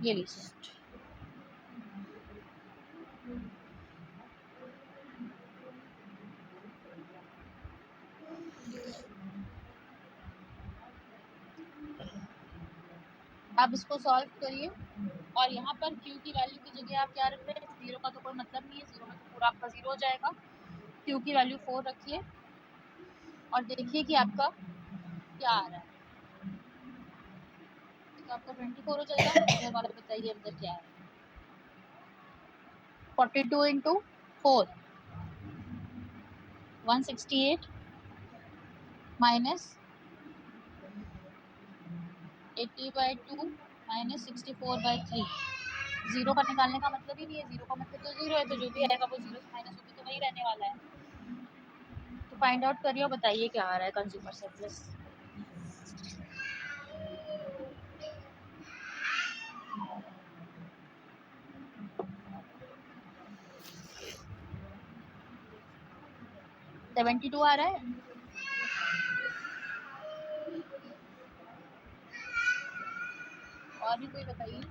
ये लीजिए। आप इसको सॉल्व करिए, और यहाँ पर q की वैल्यू की जगह आप क्या रख रहे हैं, 0 का तो कोई मतलब नहीं है, 0 में तो पूरा आपका 0 हो जाएगा। q की वैल्यू 4 रखिए और देखिए कि आपका क्या आ रहा है, तो आपका 24 हो जाएगा। इधर वाला बताइए अंदर क्या है, 42 into 4 168 minus 80 by 2 minus 64 by 3। 0 का निकालने का मतलब ही नहीं है, 0 का मतलब तो 0 है, तो जो भी आएगा वो 0 से माइनस होकर तो वही रहने वाला है। तो फाइंड आउट करिए और बताइए क्या आ रहा है कंज्यूमर सरप्लस। $72 आ रहा है। और भी कोई बताइए।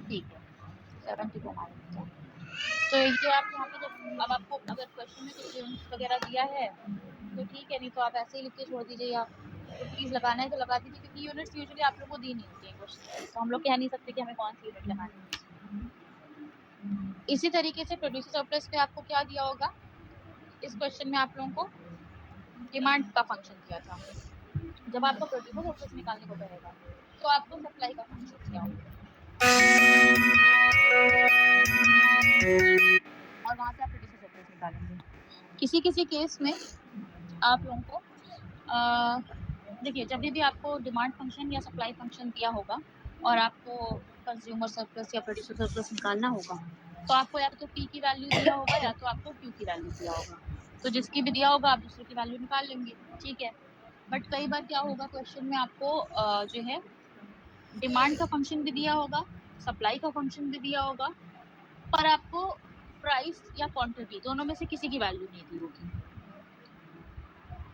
ठीक है, 72 मार्क्स है। तो ये आप यहाँ पे जब अब आपको अगर क्वेश्चन में कुछ यूनिट्स वगैरह दिया है तो ठीक है, नहीं तो आप ऐसे ही लिख के छोड़ दीजिए, या तो प्लीज़ लगाना है तो लगा दीजिए, क्योंकि यूनिट्स यूजुअली आप लोगों को दी नहीं होती है क्वेश्चन, तो हम लोग कह नहीं सकते कि हमें कौन सी यूनिट लगानी है। इसी तरीके से प्रोड्यूसर सरप्लस पे आपको क्या दिया होगा, इस क्वेश्चन में आप लोगों को डिमांड का फंक्शन दिया था। जब आपको प्रोड्यूसर सरप्लस निकालने को कहेगा तो आपको सप्लाई का फंक्शन दिया होगा, और वहाँ से आप प्रोड्यूसर सरप्लस निकालेंगे। किसी किसी केस में आप लोगों को देखिए, जब भी आपको डिमांड फंक्शन या सप्लाई फंक्शन दिया होगा और आपको कंज्यूमर सरप्लस या प्रोड्यूसर सरप्लस निकालना होगा, तो आपको या तो पी की वैल्यू दिया होगा या तो आपको क्यू की वैल्यू दिया होगा। तो जिसकी भी दिया होगा आप दूसरे की वैल्यू निकाल लेंगे, ठीक है। बट कई बार क्या होगा, क्वेश्चन में आपको जो है डिमांड का फंक्शन भी दिया होगा, सप्लाई का फंक्शन भी दिया होगा, पर आपको प्राइस या क्वांटिटी दोनों में से किसी की वैल्यू नहीं दी होगी,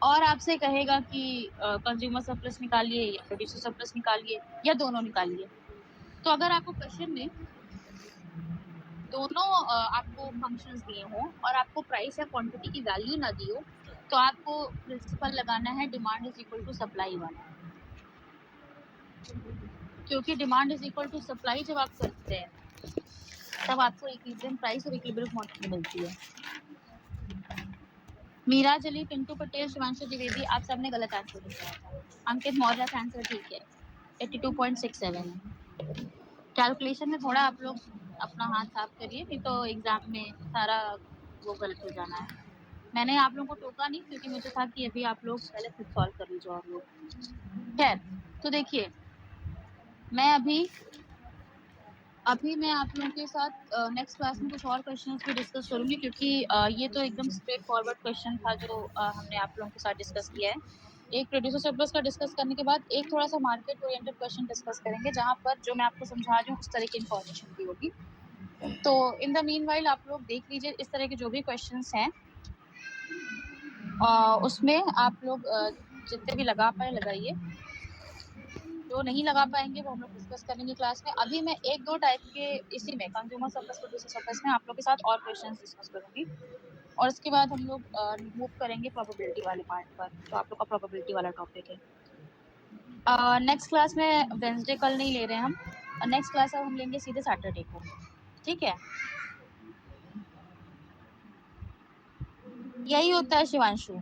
और आपसे कहेगा कि कंज्यूमर सरप्लस निकालिए या प्रोड्यूसर सरप्लस निकालिए या दोनों निकालिए। तो अगर आपको क्वेश्चन में दोनों आपको फंक्शंस दिए हों और आपको प्राइस या क्वांटिटी की वैल्यू ना दी हो, तो आपको प्रिंसिपल लगाना है demand is equal to supply वाला, क्योंकि demand is equal to supply जब आप करते हैं तब आपको इक्विलिब्रियम प्राइस और इक्विलिब्रियम क्वांटिटी मिलती है। मीरा जली, पिंटू पटेल, शिवांशु द्विवेदी, आप सबने गलत आंसर दिया था। अंकित मौर्य का आंसर ठीक है, 82.67 है। कैलकुलेशन में थोड़ा आप लोग अपना हाथ साफ करिए, नहीं तो एग्जाम में सारा वो गलत हो जाना है। मैंने आप लोगों को टोका नहीं, क्योंकि मुझे था कि अभी आप लोग पहले खुद सॉल्व कर लीजिए और लोग। खैर, तो देखिए, मैं अभी मैं आप लोगों के साथ नेक्स्ट क्लास में कुछ और क्वेश्चंस भी डिस्कस करूंगी, क्योंकि ये तो एकदम स्ट्रेट फॉरवर्ड क्वेश्चन था जो हमने आप लोगों के साथ डिस्कस किया है। एक प्रोड्यूसर सरप्लस का डिस्कस करने के बाद एक थोड़ा सा मार्केट ओरिएंटेड क्वेश्चन डिस्कस करेंगे, जहां पर जो मैं आपको समझा रही हूँ उस तरह की इन्फॉर्मेशन दी होगी। तो इन द मीन वाइल आप लोग देख लीजिए इस तरह के जो भी क्वेश्चंस हैं, उसमें आप लोग जितने भी लगा पाए लगाइए, जो नहीं लगा पाएंगे वो हम लोग डिस्कस करेंगे क्लास में। अभी मैं एक दो टाइप के इसी में कंज्यूमर सरप्लस प्रोड्यूसर सरप्लस में आप लोग के साथ और क्वेश्चंस डिस्कस करूंगी, और इसके बाद हम लोग मूव करेंगे प्रोबेबिलिटी वाले पार्ट पर, जो आप लोग का प्रोबेबिलिटी वाला टॉपिक है। नेक्स्ट क्लास में वेंसडे कल नहीं ले रहे हैं हम, नेक्स्ट क्लास अब हम लेंगे सीधे सैटरडे को, ठीक है। यही होता है शिवांशु,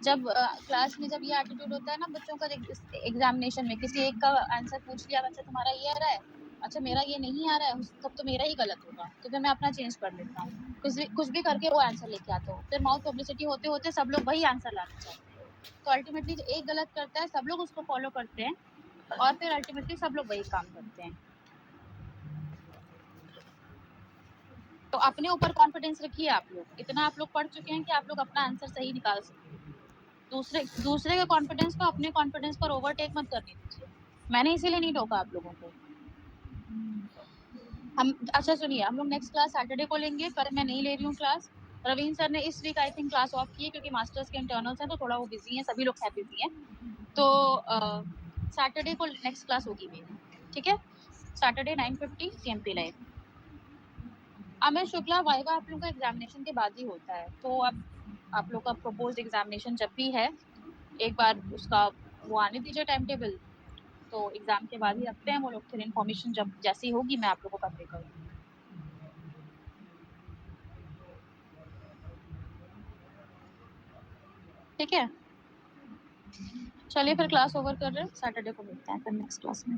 जब क्लास में जब ये एटीट्यूड होता है ना बच्चों का, एग्जामिनेशन में किसी एक का आंसर पूछ लिया, बच्चा तुम्हारा ये आ रहा है, अच्छा मेरा ये नहीं आ रहा है, तब तो मेरा ही गलत होगा, तो फिर मैं अपना चेंज कर लेता हूँ, कुछ भी करके वो आंसर लेके आता हूँ, फिर माउथ पब्लिसिटी होते होते सब लोग वही आंसर लाना चाहते हैं, तो अल्टीमेटली जो एक गलत करता है सब लोग उसको फॉलो करते हैं, और फिर अल्टीमेटली सब लोग वही काम करते हैं। तो अपने ऊपर कॉन्फिडेंस रखिए, आप लोग इतना आप लोग पढ़ चुके हैं कि आप लोग अपना आंसर सही निकाल सकते हैं। दूसरे के कॉन्फिडेंस को अपने कॉन्फिडेंस पर ओवरटेक मत करने दीजिए। मैंने इसीलिए नहीं टोका आप लोगों को। हम अच्छा सुनिए, हम लोग नेक्स्ट क्लास सैटरडे को लेंगे, कल मैं नहीं ले रही हूँ क्लास। रवीन सर ने इस week I think class off की है, क्योंकि मास्टर्स के इंटरनल्स हैं तो थोड़ा वो बिजी हैं, सभी लोग बिजी हैं, तो सैटरडे को नेक्स्ट क्लास होगी मेरी, ठीक है। Saturday 9:50 CMP live. Amit Shukla, viva आप लोगों का एग्जामिनेशन के बाद ही होता है, तो अब आप लोग का प्रपोज्ड एग्जामिनेशन जब भी है एक बार उसका वो आने दीजिए टाइम टेबल, तो एग्जाम के बाद ही रखते हैं वो लोग, फिर इन्फॉर्मेशन जब जैसी होगी मैं आप लोगों को कन्वे करूँगी, ठीक है। चलिए फिर क्लास ओवर कर रहे हैं, सैटरडे को मिलते हैं फिर नेक्स्ट क्लास में।